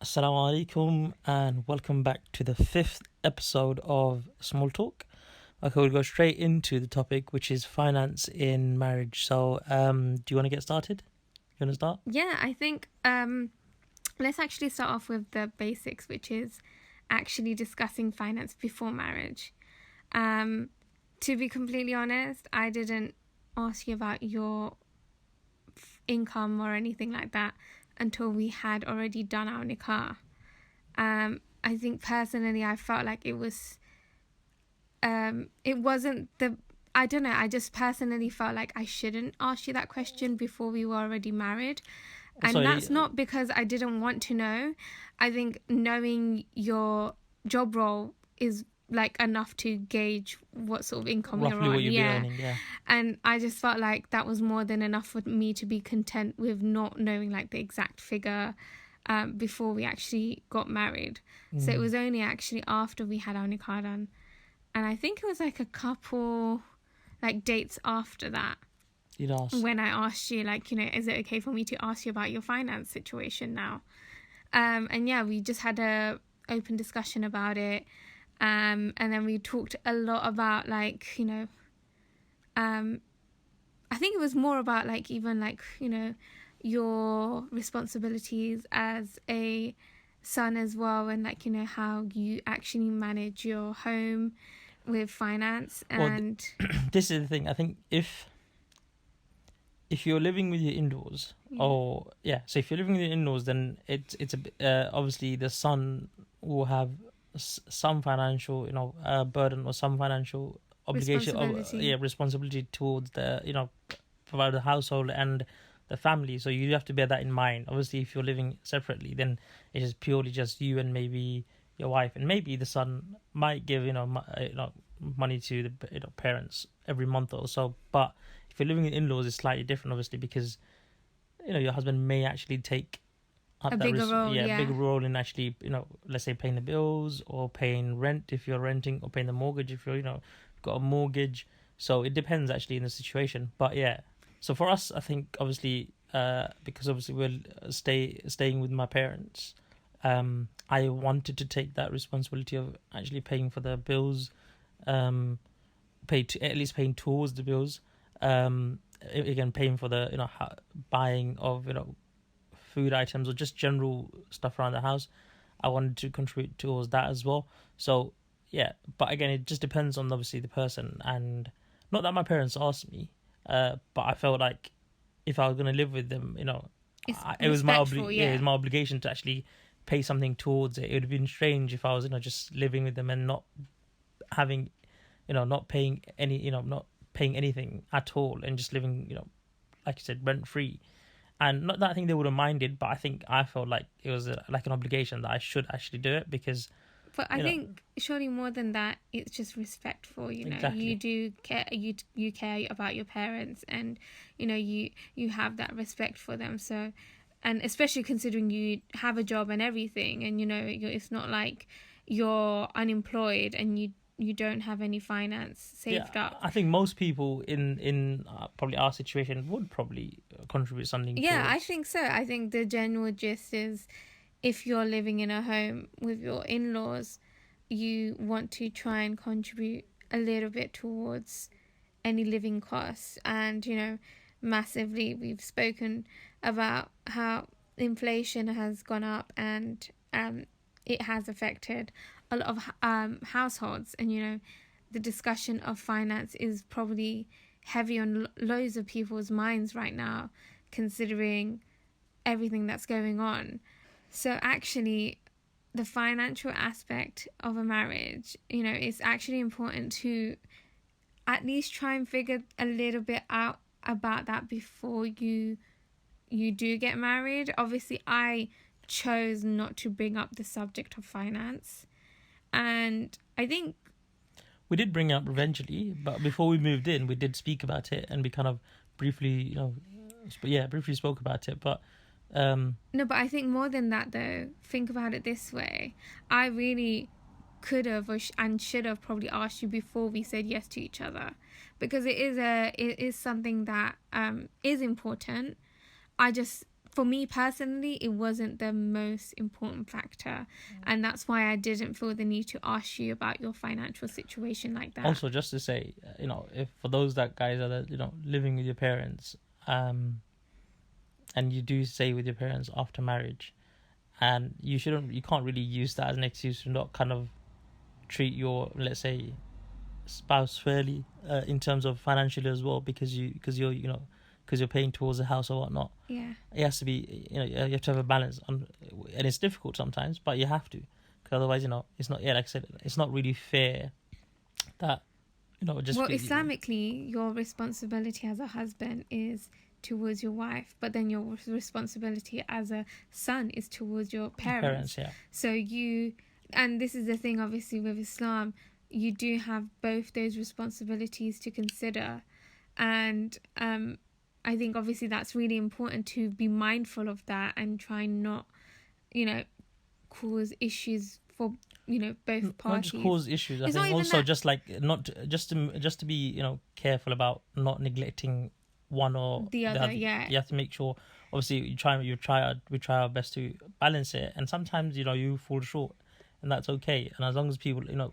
Assalamu alaikum and welcome back to the fifth episode of Small Talk. Okay, we'll go straight into the topic, which is finance in marriage. So, do you want to get started? You want to start? Yeah, I think let's actually start off with the basics, which is actually discussing finance before marriage. To be completely honest, I didn't ask you about your income or anything like that until we had already done our nikah. I think personally, I felt like it wasn't the. I don't know. I just personally felt like I shouldn't ask you that question before we were already married. And Sorry, that's not because I didn't want to know. I think knowing your job role is like enough to gauge what sort of income you're roughly on. what you'll be earning, yeah. And I just felt like that was more than enough for me to be content with not knowing like the exact figure before we actually got married. So it was only actually after we had our nikah done. And I think it was like a couple like dates after that You'd ask. when I asked you, like, is it okay for me to ask you about your finance situation now? And yeah, we just had a open discussion about it. And then we talked a lot about like, I think it was more about like even like, your responsibilities as a son as well, and like, how you actually manage your home with finance. And This is the thing. I think if you're living with your in-laws, so if you're living with your in-laws, then it's a bit, obviously the son will have some financial burden or some financial obligation responsibility towards the provide the household and the family. So you have to bear that in mind. Obviously, if you're living separately, then it is purely just you and maybe your wife, and maybe the son might give money to the parents every month or so. But if you're living with in-laws, it's slightly different, obviously, because your husband may actually take up a bigger role in actually let's say paying the bills or paying rent if you're renting, or paying the mortgage if you're got a mortgage. So it depends actually in the situation. But yeah, so for us, I think obviously because obviously we're staying with my parents, I wanted to take that responsibility of actually paying for the bills, at least paying towards the bills, again paying for the buying of food items or just general stuff around the house. I wanted to contribute towards that as well. So yeah, but again, it just depends on obviously the person, and not that my parents asked me, but I felt like if I was going to live with them, it was my obligation to actually pay something towards it. It would have been strange if I was just living with them and not having not paying not paying anything at all, and just living like you said, rent free. And not that I think they would have minded, but I felt like it was like an obligation that I should actually do it, because but I think surely more than that, it's just respectful. Exactly. You do care. You care about your parents, and you have that respect for them. So, and especially considering you have a job and everything, and it's not like you're unemployed and you don't have any finance saved up. I think most people in probably our situation would probably contribute something. Yeah, I think so. I think the general gist is, if you're living in a home with your in-laws, you want to try and contribute a little bit towards any living costs. And, massively, we've spoken about how inflation has gone up, and it has affected a lot of households. And, the discussion of finance is probably heavy on loads of people's minds right now, considering everything that's going on. So actually, the financial aspect of a marriage, it's actually important to at least try and figure a little bit out about that before you do get married. Obviously, I chose not to bring up the subject of finance, and I think we did bring it up eventually, but before we moved in, we did speak about it, and we kind of briefly, briefly spoke about it. But no, but I think more than that, though, think about it this way. I really could have and should have probably asked you before we said yes to each other, because it is something that is important. I just for me personally, it wasn't the most important factor. And that's why I didn't feel the need to ask you about your financial situation like that. Also, just to say, if for those that guys are, living with your parents, and you do stay with your parents after marriage, and you can't really use that as an excuse to not kind of treat your, let's say, spouse fairly, in terms of financially as well, because you're paying towards the house or whatnot. Yeah. It has to be, you have to have a balance and it's difficult sometimes, but you have to, because otherwise, it's not, like I said, it's not really fair that, just... Well, Islamically, your responsibility as a husband is towards your wife, but then your responsibility as a son is towards your parents. Yeah. So and this is the thing, obviously, with Islam, you do have both those responsibilities to consider. And I think obviously that's really important to be mindful of that and try not, cause issues for, both parties. Not just cause issues. I It's think also just like not just to be careful about not neglecting one or the other. Yeah. You have to make sure. Obviously, we try our best to balance it, and sometimes you fall short, and that's okay. And as long as people that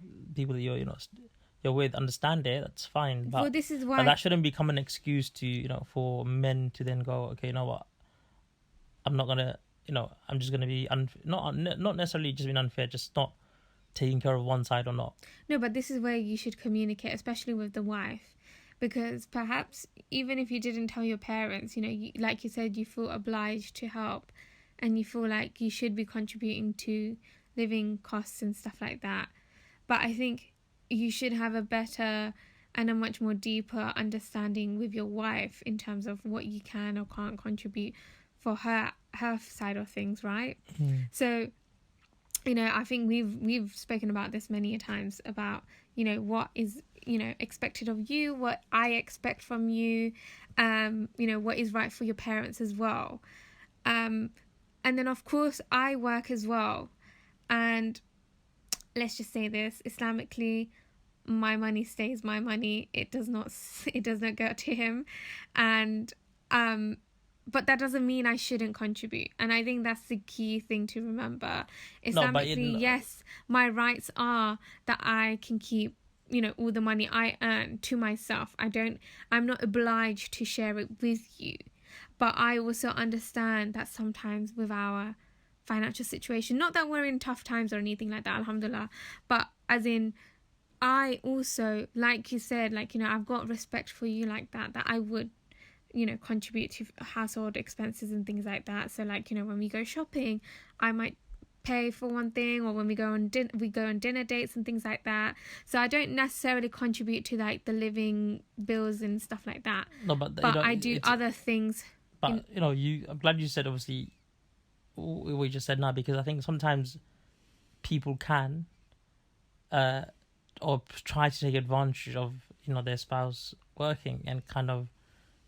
you're with understand it, that's fine. But, well, this is why. But that shouldn't become an excuse to for men to then go, okay, you know what? I'm not gonna, I'm just gonna be not necessarily just being unfair, just not taking care of one side or not. No, but this is where you should communicate, especially with the wife, because perhaps even if you didn't tell your parents, like you said, you feel obliged to help, and you feel like you should be contributing to living costs and stuff like that. But I think you should have a better and a much more deeper understanding with your wife in terms of what you can or can't contribute for her side of things, right? So, I think we've spoken about this many a times about, what is, expected of you, what I expect from you, what is right for your parents as well. And then, of course, I work as well. And let's just say this, Islamically, my money stays my money. It does not go to him. And but that doesn't mean I shouldn't contribute. And I think that's the key thing to remember. Islamically, yes, my rights are that I can keep, all the money I earn to myself. I'm not obliged to share it with you. But I also understand that sometimes with our financial situation, not that we're in tough times or anything like that, alhamdulillah, but as in, I also, like you said, I've got respect for you like that I would, contribute to household expenses and things like that. So when we go shopping, I might pay for one thing, or when we go on dinner dates and things like that. So I don't necessarily contribute to the living bills and stuff like that. No, but I do other things. But I'm glad you said obviously what you just said now, because I think sometimes people can or try to take advantage of their spouse working and kind of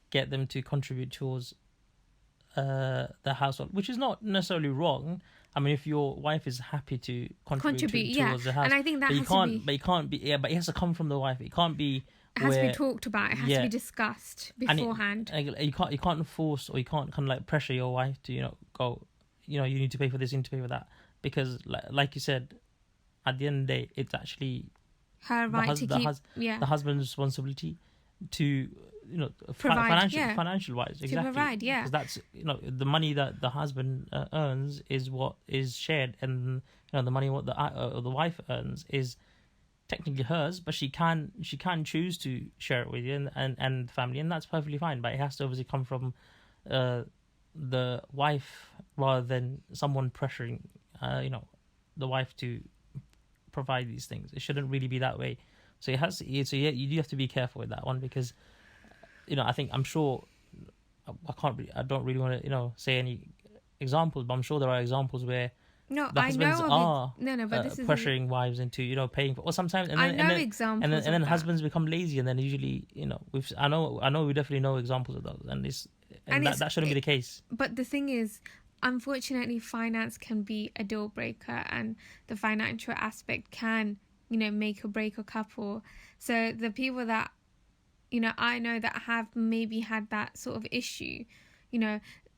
get them to contribute towards the household, which is not necessarily wrong. I mean, if your wife is happy to contribute towards the house, and I think that but it has to come from the wife. It can't be. It has to be talked about. It has to be discussed beforehand. And you can't force, or you can't kind of pressure your wife to go. You need to pay for this, you need to pay for that, because like you said, at the end of the day, it's actually her right to keep the husband's responsibility to provide, financial wise, exactly, to provide, because that's the money that the husband earns is what is shared, and the money what the wife earns is technically hers, but she can choose to share it with you and the family, and that's perfectly fine. But it has to obviously come from the wife rather than someone pressuring the wife to provide these things. It shouldn't really be that way. So you do have to be careful with that one, because I think, I'm sure, I don't really want to say any examples, but I'm sure there are examples where the husbands are pressuring wives into paying for, or sometimes examples, and then husbands become lazy, and then usually I know we definitely know examples of those, and that shouldn't be the case. But the thing is, unfortunately, finance can be a deal breaker, and the financial aspect can make or break a couple. So the people that I know that have maybe had that sort of issue,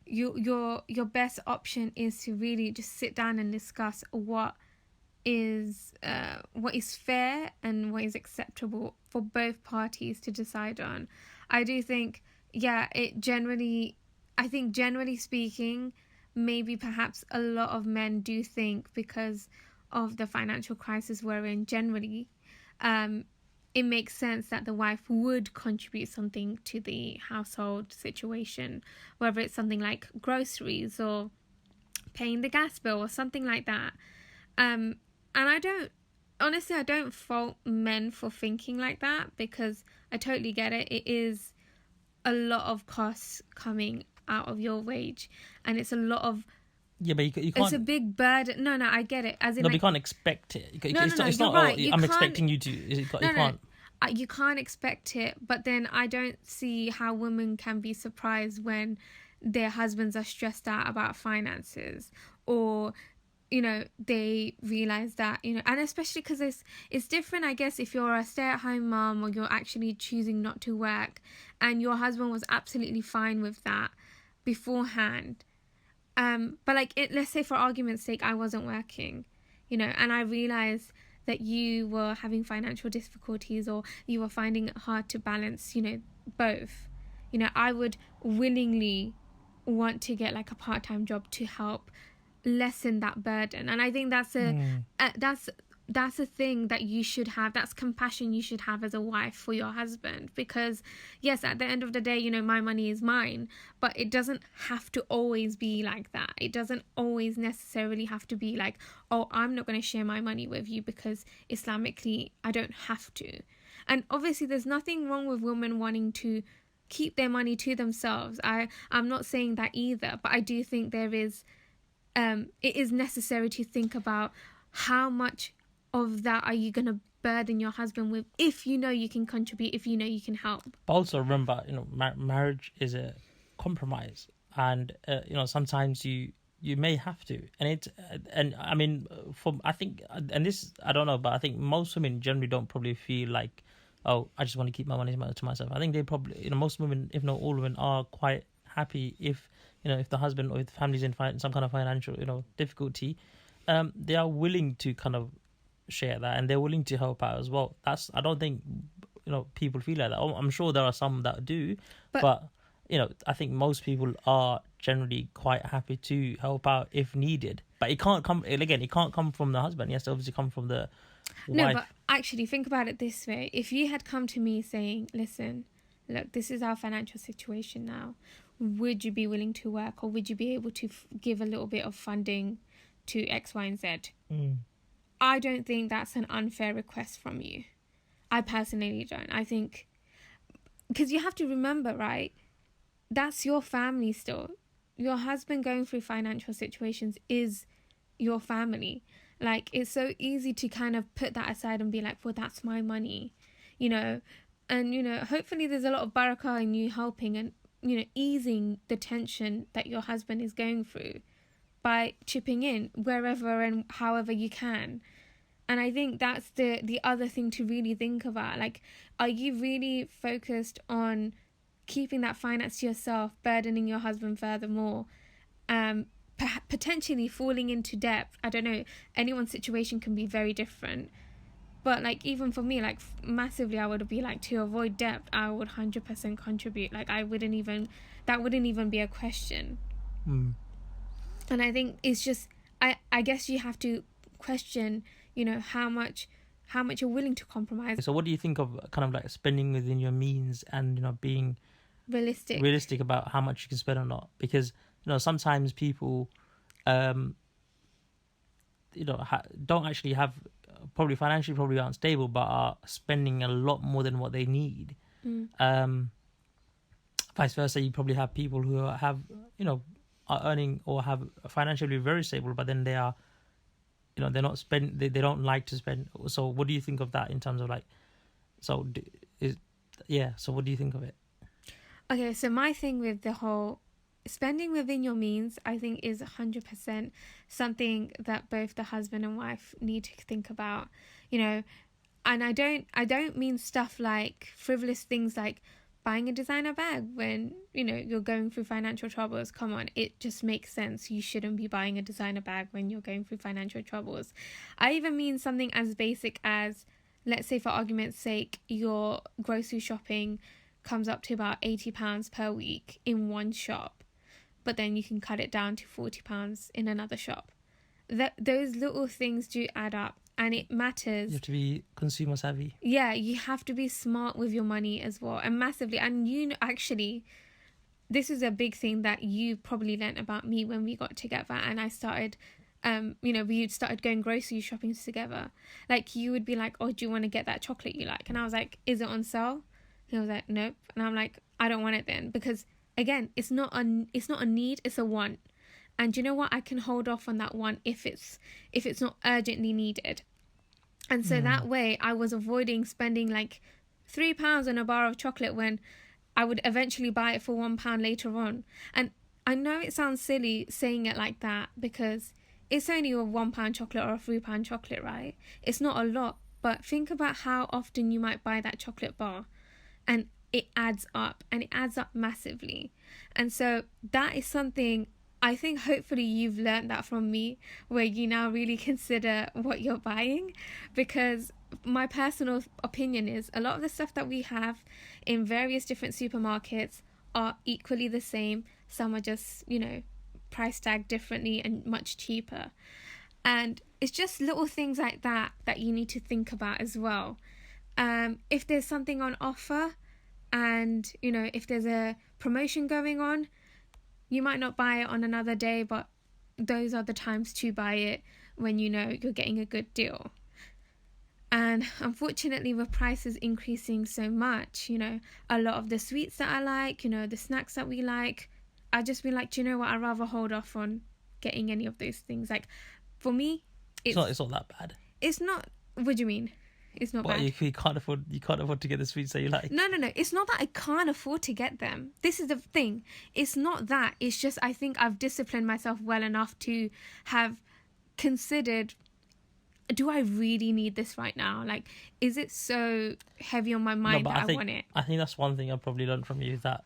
your best option is to really just sit down and discuss what is fair and what is acceptable for both parties to decide on. I do think, I think generally speaking, maybe perhaps a lot of men do think, because of the financial crisis we're in generally, it makes sense that the wife would contribute something to the household situation, whether it's something like groceries or paying the gas bill or something like that. And I don't fault men for thinking like that, because I totally get it. It is a lot of costs coming out of your wage, and it's a lot of... Yeah, but you can't... It's a big burden. No, I get it. As in, no, like, but you can't expect it. It's you're not, right. I'm expecting you to... You can't... You can't expect it, but then I don't see how women can be surprised when their husbands are stressed out about finances, or... they realize that, and especially because it's different, I guess, if you're a stay-at-home mom or you're actually choosing not to work and your husband was absolutely fine with that beforehand. But like, let's say for argument's sake, I wasn't working, and I realized that you were having financial difficulties, or you were finding it hard to balance, both. I would willingly want to get like a part-time job to help lessen that burden. And I think that's a thing that you should have. That's compassion you should have as a wife for your husband, because yes, at the end of the day, my money is mine, but it doesn't have to always be like that. It doesn't always necessarily have to be like, oh, I'm not going to share my money with you because Islamically I don't have to. And obviously there's nothing wrong with women wanting to keep their money to themselves. I'm not saying that either, but I do think there is it is necessary to think about how much of that are you going to burden your husband with, if you can contribute, if you can help. But also remember, marriage is a compromise, and sometimes you may have to, and I mean, I think, and this I don't know, but I think most women generally don't probably feel like, oh, I just want to keep my money to myself. I think they probably, most women, if not all women, are quite happy if the husband or if the family's in some kind of financial, difficulty, they are willing to kind of share that, and they're willing to help out as well. I don't think, people feel like that. I'm sure there are some that do, but I think most people are generally quite happy to help out if needed. But it can't come from the husband. It has to obviously come from the wife. No, but actually think about it this way. If you had come to me saying, listen, look, this is our financial situation now, would you be willing to work, or would you be able to give a little bit of funding to X, Y, and Z? I don't think that's an unfair request from you. I personally don't. I think, because you have to remember, right, that's your family still. Your husband going through financial situations is your family. Like, it's so easy to kind of put that aside and be like, well, that's my money, and hopefully there's a lot of barakah in you helping and easing the tension that your husband is going through by chipping in wherever and however you can. And I think that's the other thing to really think about. Like, are you really focused on keeping that finance to yourself, burdening your husband furthermore, potentially falling into debt? I don't know, anyone's situation can be very different. But, like, even for me, like, massively, I would be like, to avoid debt, I would 100% contribute. Like, that wouldn't even be a question. And I think it's just, I guess you have to question, how much you're willing to compromise. So what do you think of kind of like spending within your means and, being realistic about how much you can spend or not? Because, sometimes people, don't actually have, probably financially probably aren't stable, but are spending a lot more than what they need. Vice versa, you probably have people who have, are earning or have financially very stable, but then they are, they're not they don't like to spend. So what do you think of that in terms of like, so what do you think of it? Okay, so my thing with the whole spending within your means, I think, is 100% something that both the husband and wife need to think about, and I don't mean stuff like frivolous things like buying a designer bag when, you know, you're going through financial troubles. Come on, it just makes sense. You shouldn't be buying a designer bag when you're going through financial troubles. I even mean something as basic as, let's say for argument's sake, your grocery shopping comes up to about £80 per week in one shop, but then you can cut it down to £40 in another shop. Those little things do add up, and it matters. You have to be consumer savvy. Yeah, you have to be smart with your money as well, and massively. And you know, actually, this is a big thing that you probably learnt about me when we got together, and I started, we started going grocery shopping together. Like, you would be like, oh, do you want to get that chocolate you like? And I was like, is it on sale? He was like, nope. And I'm like, I don't want it then, because again, it's not a need, it's a want. And you know what? I can hold off on that one if it's not urgently needed. And so that way I was avoiding spending like £3 on a bar of chocolate when I would eventually buy it for £1 later on. And I know it sounds silly saying it like that, because it's only a £1 chocolate or a £3 chocolate, right? It's not a lot, but think about how often you might buy that chocolate bar, and it adds up, and it adds up massively. And so that is something I think hopefully you've learned that from me, where you now really consider what you're buying, because my personal opinion is a lot of the stuff that we have in various different supermarkets are equally the same. Some are just, you know, price tagged differently and much cheaper. And it's just little things like that you need to think about as well. If there's something on offer, and, you know, if there's a promotion going on, you might not buy it on another day, but those are the times to buy it when you know you're getting a good deal. And unfortunately, with prices increasing so much, you know, a lot of the sweets that I like, you know, the snacks that we like, I just be like, do you know what? I'd rather hold off on getting any of those things. Like, for me, it's not that bad. It's not. What do you mean? It's not bad. You can't afford to get the sweets that you like. No. It's not that I can't afford to get them. This is the thing. It's not that. It's just I think I've disciplined myself well enough to have considered, do I really need this right now? Like, is it so heavy on my mind that I want it? I think that's one thing I probably learned from you, is that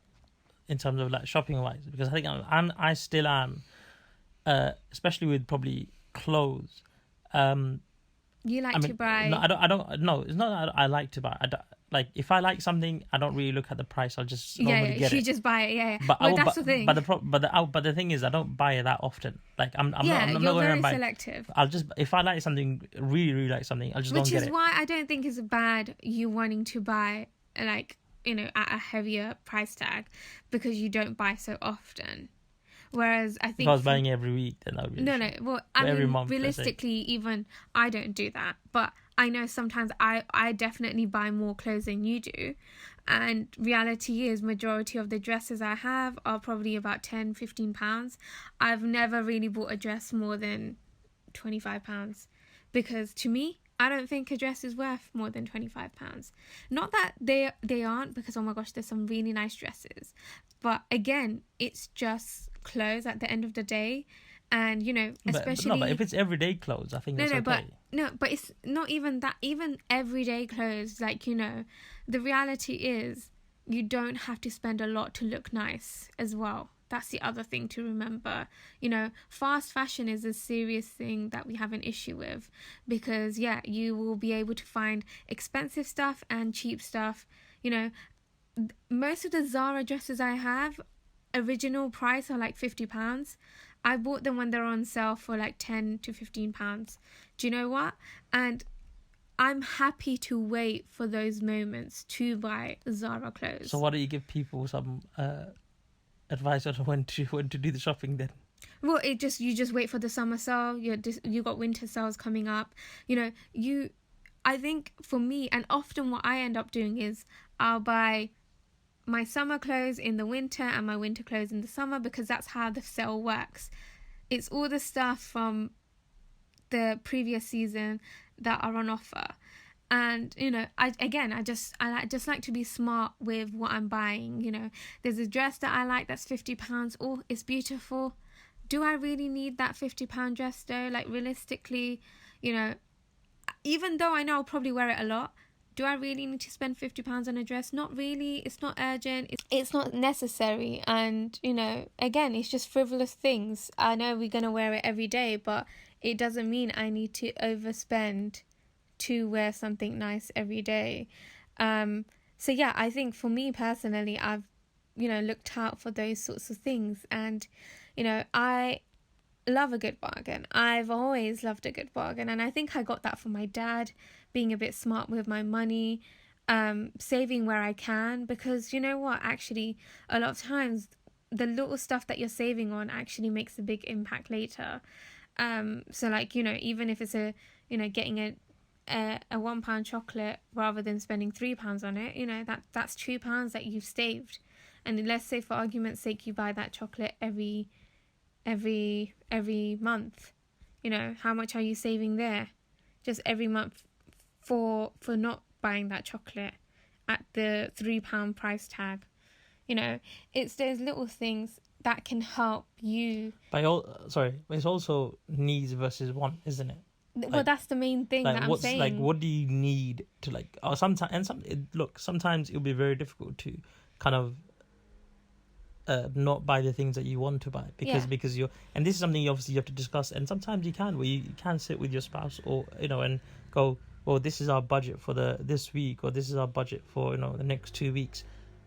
in terms of like shopping wise, because I think I still am, especially with probably clothes. You like to buy? No, I don't. No, it's not that I like to buy. Like, if I like something, I don't really look at the price. I'll just normally get it. You just buy it. Yeah. But that's the thing. But the thing is, I don't buy it that often. Like, I'm not going to buy. You're very selective. I'll just, if I like something, really, really like something, I'll just go and get it. Which is why I don't think it's bad you wanting to buy, like, you know, at a heavier price tag, because you don't buy so often. Whereas I think if I was buying every week, then that would be no. Well, I mean, realistically, even I don't do that. But I know sometimes I definitely buy more clothes than you do. And reality is, majority of the dresses I have are probably about £10-15. I've never really bought a dress more than £25, because to me, I don't think a dress is worth more than £25. Not that they aren't, because oh my gosh, there's some really nice dresses. But again, it's just clothes at the end of the day. And, you know, especially... But if it's everyday clothes, I think that's okay. But it's not even that. Even everyday clothes, like, you know, the reality is you don't have to spend a lot to look nice as well. That's the other thing to remember. You know, fast fashion is a serious thing that we have an issue with, because, yeah, you will be able to find expensive stuff and cheap stuff. You know, most of the Zara dresses I have, original price are like £50. I bought them when they're on sale for like £10 to £15. Do you know what? And I'm happy to wait for those moments to buy Zara clothes. So why don't you give people some advice on when to do the shopping then? Well, you just wait for the summer sale. You got winter sales coming up. You know, I think for me, and often what I end up doing is I'll buy my summer clothes in the winter and my winter clothes in the summer, because that's how the sale works. It's all the stuff from the previous season that are on offer. And, you know, I just like to be smart with what I'm buying. You know, there's a dress that I like that's £50. Oh, it's beautiful. Do I really need that £50 dress though? Like, realistically, you know, even though I know I'll probably wear it a lot, do I really need to spend £50 on a dress? Not really. It's not urgent. It's not necessary. And, you know, again, it's just frivolous things. I know we're going to wear it every day, but it doesn't mean I need to overspend to wear something nice every day. So yeah, I think for me personally, I've, you know, looked out for those sorts of things. And, you know, I love a good bargain. I've always loved a good bargain. And I think I got that from my dad, being a bit smart with my money, saving where I can. Because you know what, actually, a lot of times, the little stuff that you're saving on actually makes a big impact later. So like, you know, even if it's getting a £1 chocolate rather than spending £3 on it, you know, that's £2 that you've saved. And let's say for argument's sake you buy that chocolate every month, you know, how much are you saving there just every month for not buying that chocolate at the £3 price tag? You know, it's those little things that can help you. It's also needs versus want, isn't it? Well, that's the main thing that I'm saying. Like, what do you need to, like, or sometimes, sometimes it'll be very difficult to kind of not buy the things that you want to buy because you're, and this is something you obviously have to discuss, and sometimes you can sit with your spouse, or, you know, and go, well, this is our budget for this week, or this is our budget for, you know, the next 2 weeks.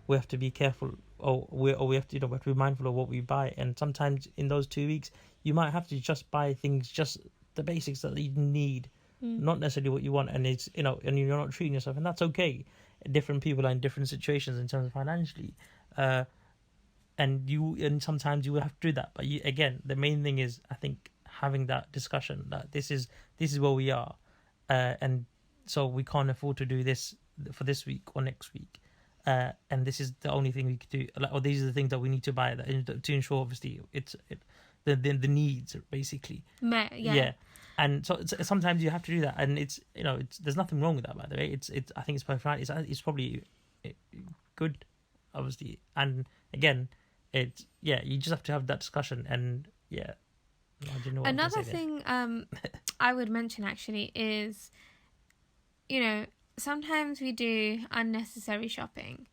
We have to be careful, or we have to, you know, we have to be mindful of what we buy, and sometimes in those 2 weeks you might have to just buy things, just the basics that you need, not necessarily what you want, and it's, you know, and you're not treating yourself, and that's okay. Different people are in different situations in terms of financially, and sometimes you will have to do that. But again, the main thing is, I think, having that discussion that this is where we are, and so we can't afford to do this for this week or next week, and this is the only thing we could do, or these are the things that we need to buy to ensure, obviously, the needs basically met. Yeah. And so sometimes you have to do that, and it's, you know, there's nothing wrong with that, by the way. It's I think it's perfect right. It's probably good, obviously, and again, you just have to have that discussion. And I don't know what another thing I would mention actually is, you know, sometimes we do unnecessary shopping,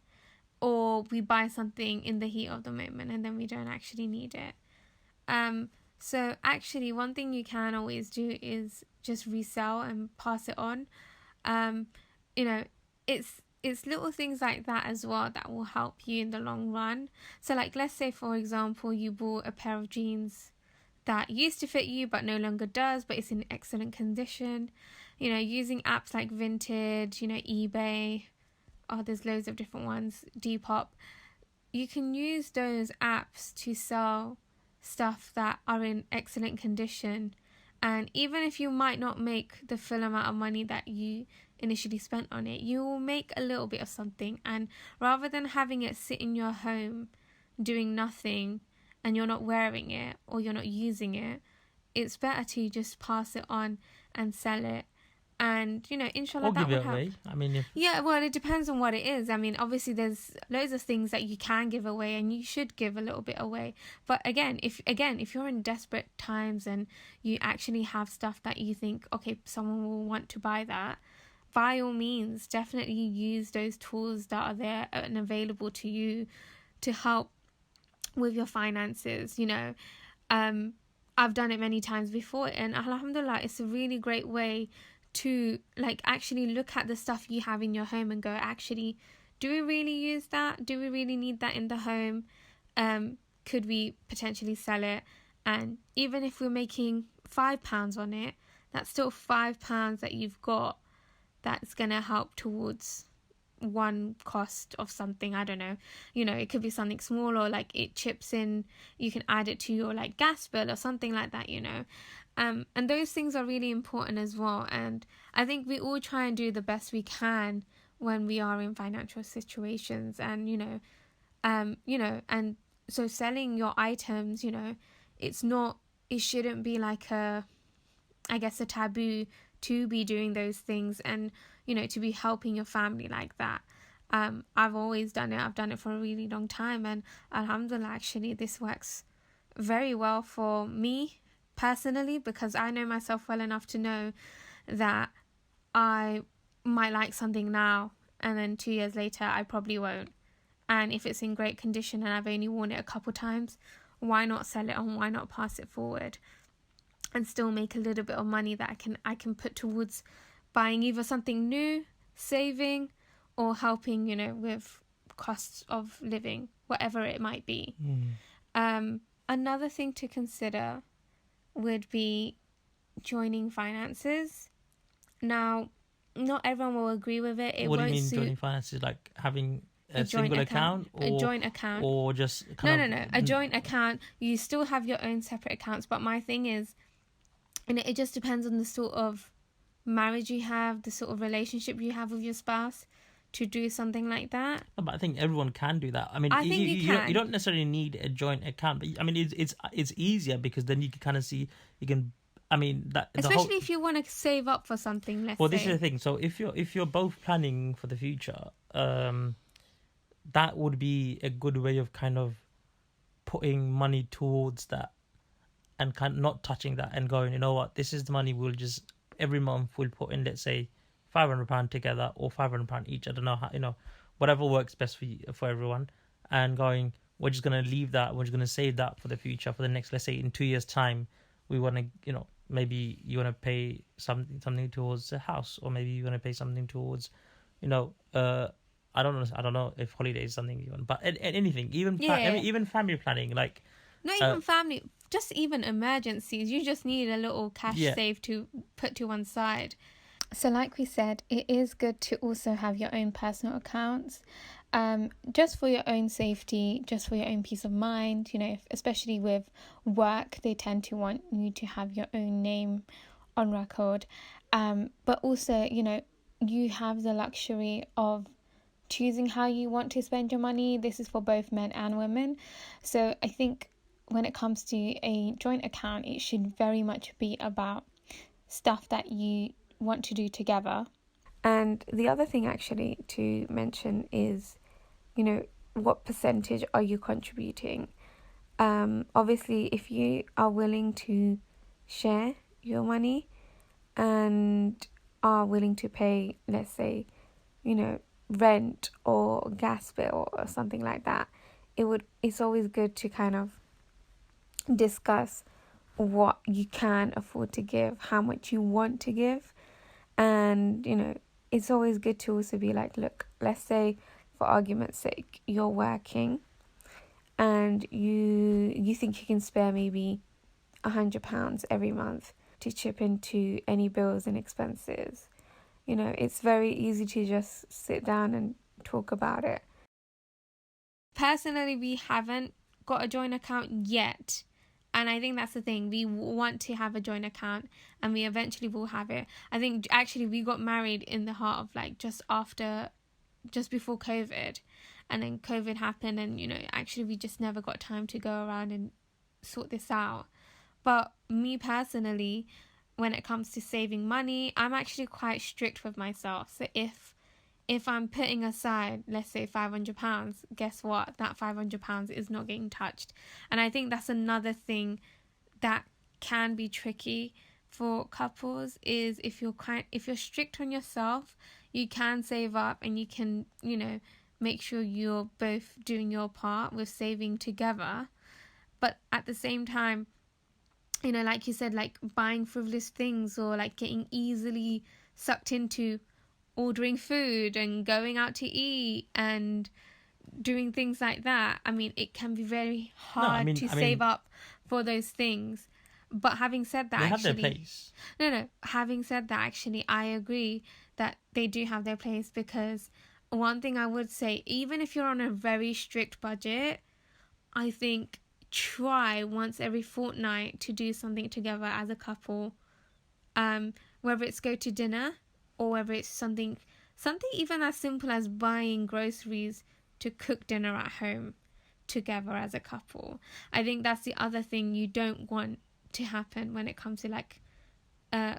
or we buy something in the heat of the moment and then we don't actually need it. So actually, one thing you can always do is just resell and pass it on. You know, it's little things like that as well that will help you in the long run. So like, let's say, for example, you bought a pair of jeans that used to fit you but no longer does, but it's in excellent condition. You know, using apps like Vinted, you know, eBay, there's loads of different ones, Depop. You can use those apps to sell stuff that are in excellent condition, and even if you might not make the full amount of money that you initially spent on it, you will make a little bit of something. And rather than having it sit in your home doing nothing and you're not wearing it or you're not using it, it's better to just pass it on and sell it. And, you know, inshallah, that would help. Away. I mean, well, it depends on what it is. I mean, obviously there's loads of things that you can give away, and you should give a little bit away. But again, if you're in desperate times and you actually have stuff that you think, okay, someone will want to buy that, by all means, definitely use those tools that are there and available to you to help with your finances. You know, I've done it many times before, and alhamdulillah, it's a really great way to, like, actually look at the stuff you have in your home and go, actually, do we really use that? Do we really need that in the home? Could we potentially sell it? And even if we're making £5 on it, that's still £5 that you've got that's going to help towards one cost of something. I don't know, you know, it could be something small, or like it chips in, you can add it to your like gas bill or something like that, you know. And those things are really important as well. And I think we all try and do the best we can when we are in financial situations. And, you know, and so selling your items, you know, it shouldn't be like a taboo to be doing those things, and, you know, to be helping your family like that. I've always done it. I've done it for a really long time. And alhamdulillah, actually, this works very well for me personally, because I know myself well enough to know that I might like something now, and then 2 years later I probably won't. And if it's in great condition and I've only worn it a couple times, why not sell it on? Why not pass it forward and still make a little bit of money that I can put towards buying either something new, saving, or helping, with costs of living, whatever it might be. Another thing to consider would be joining finances. Now, not everyone will agree with it. What do you mean joining finances? Like having a single account, or a joint account, or just no, a joint account. You still have your own separate accounts, but my thing is, and it just depends on the sort of marriage you have, the sort of relationship you have with your spouse, to do something like that. But I think everyone can do that. I mean, I think you can. You don't necessarily need a joint account, but I mean, it's easier because then you can kind of see, you can. I mean, that especially if you want to save up for something. This is the thing. So if you're both planning for the future, that would be a good way of kind of putting money towards that, and kind of not touching that and going, you know what, this is the money we'll just every month we'll put in, let's say £500 together or £500 each. I don't know how, whatever works best for everyone, and going, we're just going to leave that. We're just going to save that for the future, for the next, let's say in 2 years time, we want to, maybe you want to pay something towards a house, or maybe you want to pay something towards, I don't know if holiday is something you want, but anything, even family planning, like not even family, just even emergencies. You just need a little cash save to put to one side. So like we said, it is good to also have your own personal accounts, just for your own safety, just for your own peace of mind. Especially with work, they tend to want you to have your own name on record. But also, you have the luxury of choosing how you want to spend your money. This is for both men and women. So I think when it comes to a joint account, it should very much be about stuff that you want to do together. And the other thing actually to mention is, what percentage are you contributing? Obviously, if you are willing to share your money and are willing to pay, let's say, rent or gas bill or something like that, it's always good to kind of discuss what you can afford to give, how much you want to give. And it's always good to also be like, look, let's say for argument's sake, you're working and you think you can spare maybe £100 every month to chip into any bills and expenses. It's very easy to just sit down and talk about it. Personally, we haven't got a joint account yet. And I think that's the thing. We want to have a joint account, and we eventually will have it. I think actually we got married in the heart of just before COVID. And then COVID happened, and, actually we just never got time to go around and sort this out. But me personally, when it comes to saving money, I'm actually quite strict with myself. So if I'm putting aside, let's say £500, guess what? That £500 is not getting touched. And I think that's another thing that can be tricky for couples, is if you're strict on yourself, you can save up and you can, make sure you're both doing your part with saving together. But at the same time, like you said, like buying frivolous things, or like getting easily sucked into ordering food and going out to eat and doing things like that. I mean, it can be very hard to save up for those things. But having said that, they have their place. No. Having said that, actually, I agree that they do have their place, because one thing I would say, even if you're on a very strict budget, I think try once every fortnight to do something together as a couple. Whether it's go to dinner, or whether it's something even as simple as buying groceries to cook dinner at home together as a couple. I think that's the other thing you don't want to happen when it comes to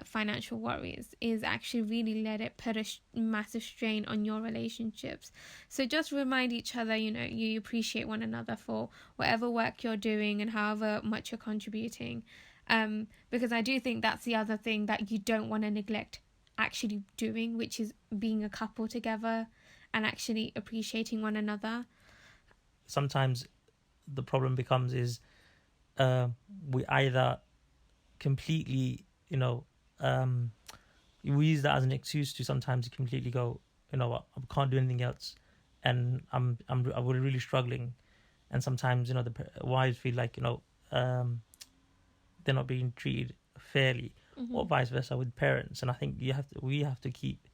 financial worries, is actually really let it put a massive strain on your relationships. So just remind each other, you appreciate one another for whatever work you're doing and however much you're contributing. Because I do think that's the other thing that you don't want to neglect actually doing, which is being a couple together and actually appreciating one another. Sometimes the problem becomes is we either completely, we use that as an excuse to sometimes completely go, you know what, I can't do anything else, and we're really struggling, and sometimes the wives feel like they're not being treated fairly, or vice versa with parents. And I think we have to keep,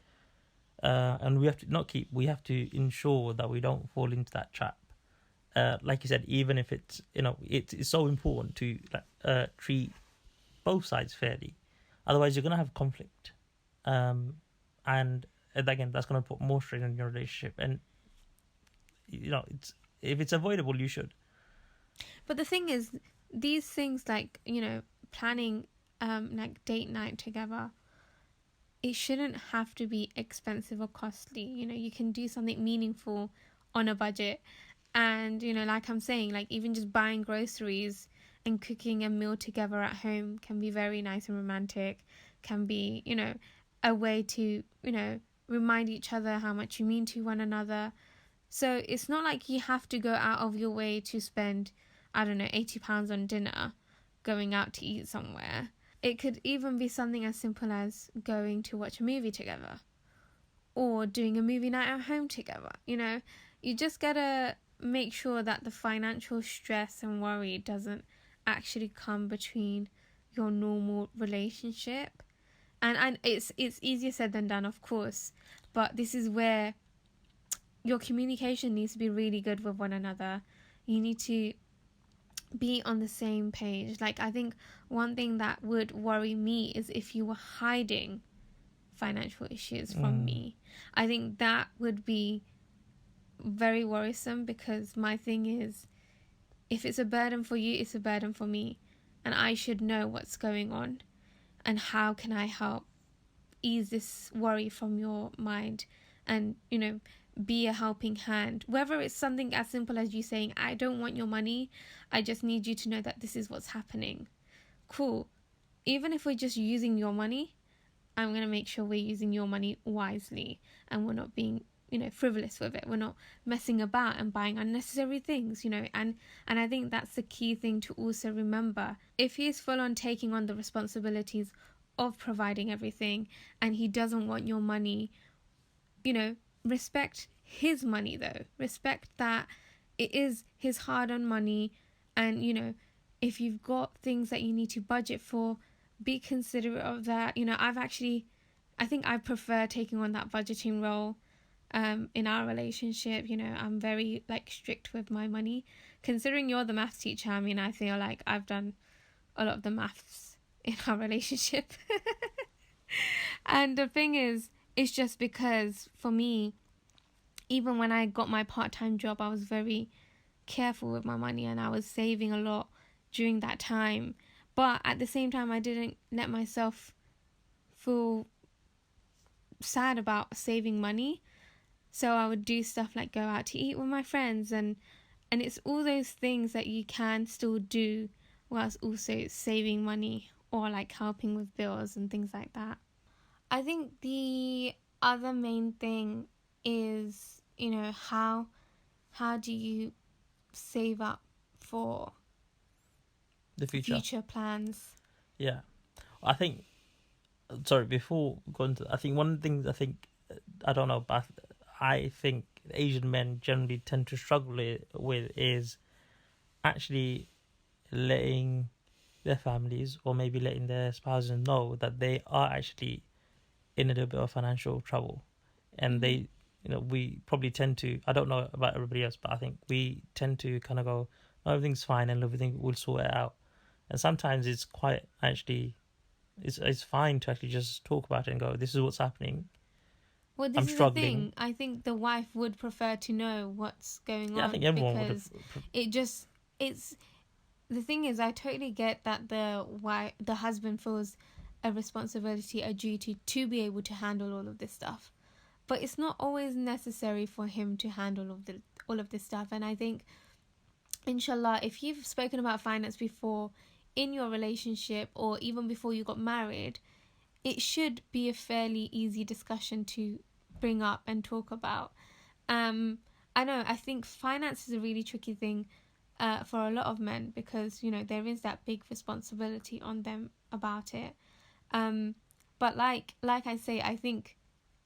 and we have to not keep, we have to ensure that we don't fall into that trap. Like you said, even if it's it's so important to treat both sides fairly, otherwise you're gonna have conflict, and again that's gonna put more strain on your relationship. And it's if it's avoidable, you should. But the thing is, these things like planning like date night together, it shouldn't have to be expensive or costly. You can do something meaningful on a budget. And like I'm saying, like even just buying groceries and cooking a meal together at home can be very nice and romantic, can be a way to remind each other how much you mean to one another. So it's not like you have to go out of your way to spend, I don't know, £80 on dinner, going out to eat somewhere. It could even be something as simple as going to watch a movie together, or doing a movie night at home together. You just gotta make sure that the financial stress and worry doesn't actually come between your normal relationship. And it's easier said than done, of course, but this is where your communication needs to be really good with one another. You need to be on the same page. Like, I think one thing that would worry me is if you were hiding financial issues from me. I think that would be very worrisome, because my thing is, if it's a burden for you, it's a burden for me, and I should know what's going on and how can I help ease this worry from your mind, and be a helping hand, whether it's something as simple as you saying, I don't want your money, I just need you to know that this is what's happening. Cool. Even if we're just using your money, I'm going to make sure we're using your money wisely, and we're not being frivolous with it. We're not messing about and buying unnecessary things, and I think that's the key thing to also remember. If he's full on taking on the responsibilities of providing everything and he doesn't want your money, respect his money though. Respect that it is his hard-earned money, and if you've got things that you need to budget for, be considerate of that. I think I prefer taking on that budgeting role. In our relationship, I'm very strict with my money. Considering you're the maths teacher, I feel like I've done a lot of the maths in our relationship. And the thing is, it's just because for me, even when I got my part-time job, I was very careful with my money and I was saving a lot during that time. But at the same time, I didn't let myself feel sad about saving money. So I would do stuff like go out to eat with my friends, and it's all those things that you can still do whilst also saving money, or helping with bills and things like that. I think the other main thing is, how do you save up for The future plans? Yeah. I think, sorry, before going to, I think one of the things I don't know, but I think Asian men generally tend to struggle with is actually letting their families, or maybe letting their spouses know that they are actually in a little bit of financial trouble. And they, we probably tend to, I don't know about everybody else, but I think we tend to kind of go, oh, everything's fine and everything will sort it out. And sometimes it's quite actually, it's fine to actually just talk about it and go, this is what's happening. Well, this is the thing. I think the wife would prefer to know what's going on. I think everyone because it's the thing is, I totally get that the husband feels a responsibility, a duty to be able to handle all of this stuff, but it's not always necessary for him to handle all of this stuff. And I think, inshallah, if you've spoken about finance before in your relationship, or even before you got married, it should be a fairly easy discussion to bring up and talk about. I know, I think finance is a really tricky thing for a lot of men, because, you know, there is that big responsibility on them about it. But like I say, I think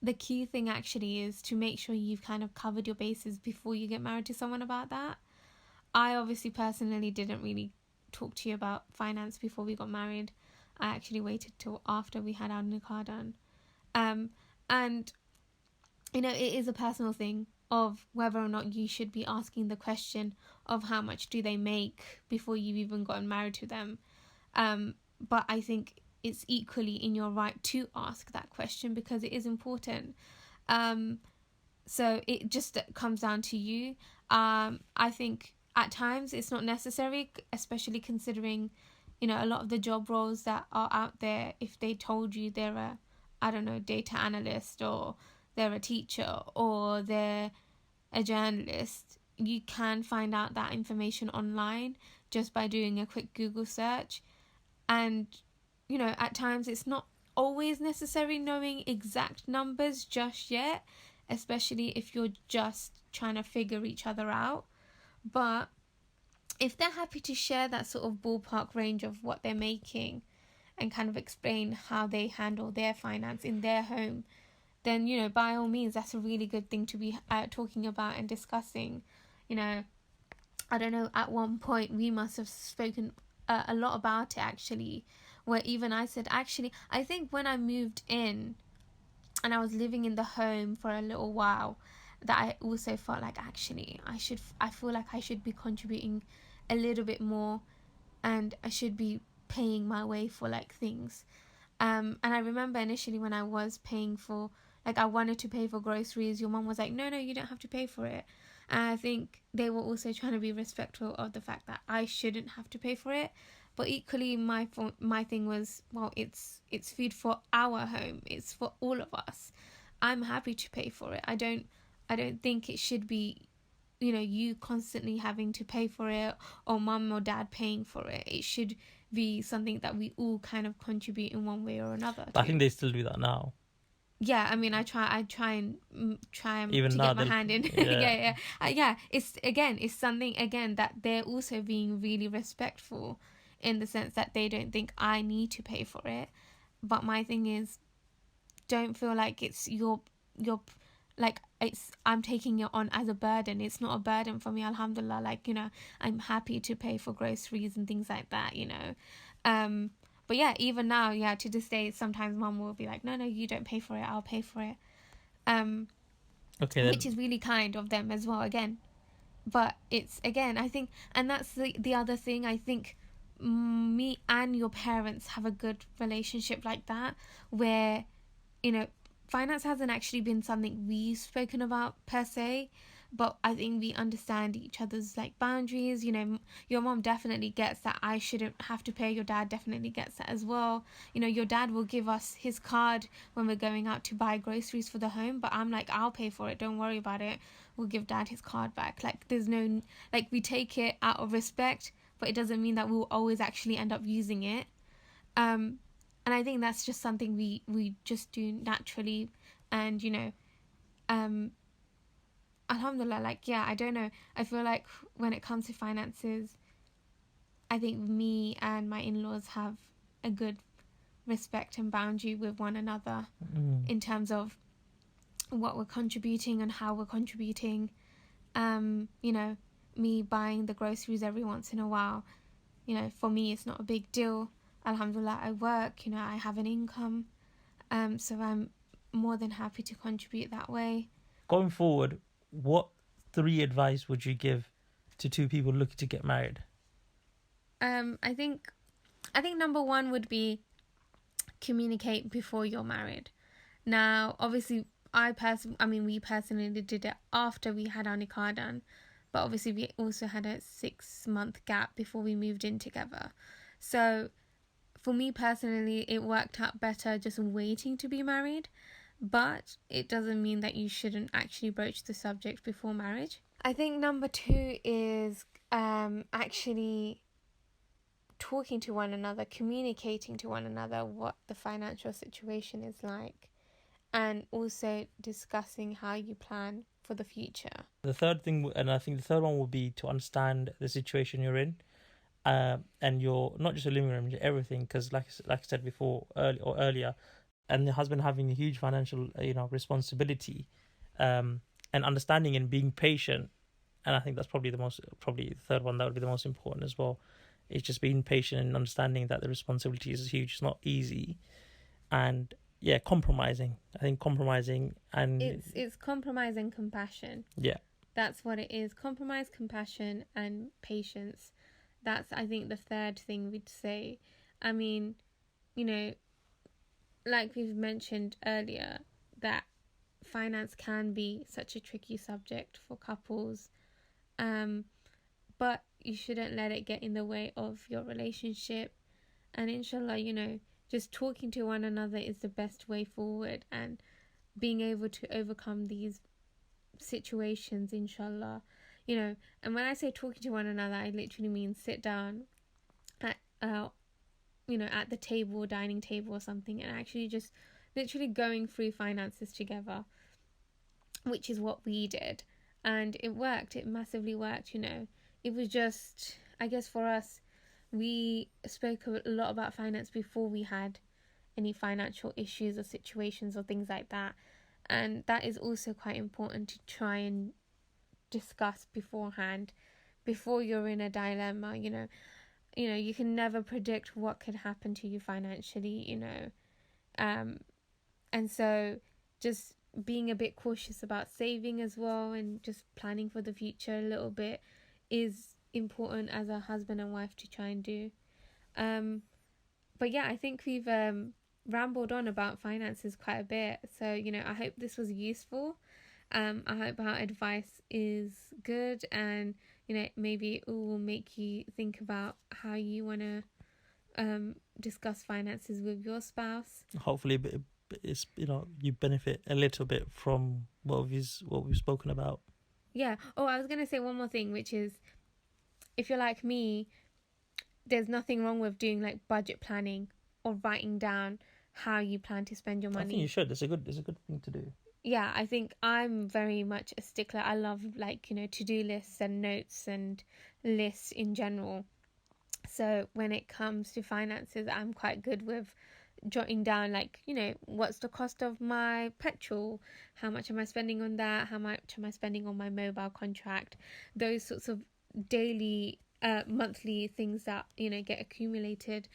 the key thing actually is to make sure you've kind of covered your bases before you get married to someone about that. I obviously personally didn't really talk to you about finance before we got married. I actually waited till after we had our nikah done. And, you know, it is a personal thing of whether or not you should be asking the question of how much do they make before you've even gotten married to them. But I think it's equally in your right to ask that question, because it is important. So it just comes down to you. I think at times it's not necessary, especially considering, you know, a lot of the job roles that are out there, if they told you they're a, I don't know, data analyst, or they're a teacher, or they're a journalist, you can find out that information online just by doing a quick Google search. And, you know, at times it's not always necessary knowing exact numbers just yet, especially if you're just trying to figure each other out. But if they're happy to share that sort of ballpark range of what they're making and kind of explain how they handle their finance in their home, then, you know, by all means, that's a really good thing to be talking about and discussing. You know, I don't know, at one point we must have spoken a lot about it, actually, where even I said, actually, I think when I moved in and I was living in the home for a little while, that I also felt like, actually, I feel like I should be contributing a little bit more, and I should be paying my way for like things. And I remember initially when I was paying for, like, I wanted to pay for groceries, your mum was like, no, you don't have to pay for it. And I think they were also trying to be respectful of the fact that I shouldn't have to pay for it. But equally, my thing was, well, it's food for our home. It's for all of us. I'm happy to pay for it. I don't think it should be, you know, you constantly having to pay for it, or mum or dad paying for it. It should be something that we all kind of contribute in one way or another. But I think they still do that now. Yeah, I mean, I try and Even to now get my hand in. Yeah. It's something again that they're also being really respectful, in the sense that they don't think I need to pay for it. But my thing is, don't feel like it's your like I'm taking it on as a burden. It's not a burden for me, alhamdulillah. Like, you know, I'm happy to pay for groceries and things like that, you know. But yeah, even now, yeah, to this day, sometimes mum will be like, no, you don't pay for it, I'll pay for it. Okay, which is really kind of them as well, again. But it's, again, I think, and that's the other thing, I think me and your parents have a good relationship like that, where, you know, finance hasn't actually been something we've spoken about per se, but I think we understand each other's like boundaries. You know, your mom definitely gets that I shouldn't have to pay. Your dad definitely gets that as well. You know, your dad will give us his card when we're going out to buy groceries for the home, but I'm like, I'll pay for it, don't worry about it. We'll give dad his card back. Like, there's no, like, we take it out of respect, but it doesn't mean that we'll always actually end up using it. And I think that's just something we just do naturally. And, you know, alhamdulillah, like, yeah, I don't know. I feel like when it comes to finances, I think me and my in-laws have a good respect and boundary with one another in terms of what we're contributing and how we're contributing. You know, me buying the groceries every once in a while, you know, for me, it's not a big deal. Alhamdulillah, I work, you know, I have an income. So I'm more than happy to contribute that way. Going forward, what 3 advice would you give to 2 people looking to get married? I think number 1 would be communicate before you're married. Now, obviously, we personally did it after we had our nikah done, but obviously we also had a 6-month gap before we moved in together. So for me personally, it worked out better just waiting to be married, but it doesn't mean that you shouldn't actually broach the subject before marriage. I think number 2 is actually talking to one another, communicating to one another what the financial situation is like, and also discussing how you plan for the future. The third thing, and I think the third one would be to understand the situation you're in, and your not just your living room, everything. Because like I said before, earlier, and the husband having a huge financial responsibility, and understanding and being patient. And I think that's probably the third one that would be the most important as well. It's just being patient and understanding that the responsibility is huge. It's not easy, and compromising. I think compromising and it's compromise and compassion. Yeah, that's what it is. Compromise, compassion, and patience. That's, I think, the third thing we'd say. I mean, like we've mentioned earlier, that finance can be such a tricky subject for couples, but you shouldn't let it get in the way of your relationship. And inshallah, just talking to one another is the best way forward, and being able to overcome these situations, inshallah. And when I say talking to one another, I literally mean sit down at at the table, dining table or something, and actually just literally going through finances together, which is what we did. And it worked. It massively worked. It was just, I guess for us, we spoke a lot about finance before we had any financial issues or situations or things like that. And that is also quite important to try and discuss beforehand, before you're in a dilemma. You can never predict what could happen to you financially, and so just being a bit cautious about saving as well, and just planning for the future a little bit is important as a husband and wife to try and do. But yeah, I think we've rambled on about finances quite a bit, so I hope this was useful. I hope our advice is good, and maybe it will make you think about how you want to discuss finances with your spouse. Hopefully it's you benefit a little bit from what we've spoken about. Yeah. Oh, I was going to say one more thing, which is, if you're like me, there's nothing wrong with doing like budget planning or writing down how you plan to spend your money. I think you should. It's a good thing to do. Yeah, I think I'm very much a stickler. I love to-do lists and notes and lists in general. So when it comes to finances, I'm quite good with jotting down what's the cost of my petrol, how much am I spending on that, how much am I spending on my mobile contract, those sorts of daily monthly things that get accumulated.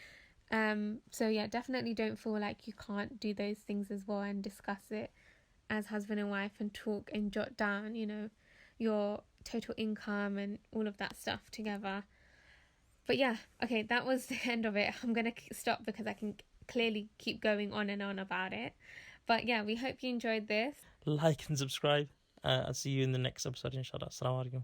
So yeah, definitely don't feel like you can't do those things as well, and discuss it as husband and wife, and talk and jot down your total income and all of that stuff together. But yeah, okay, that was the end of it. I'm gonna stop because I can clearly keep going on and on about it. But yeah, we hope you enjoyed this. Like and subscribe. I'll see you in the next episode, inshallah. Assalamu alaikum.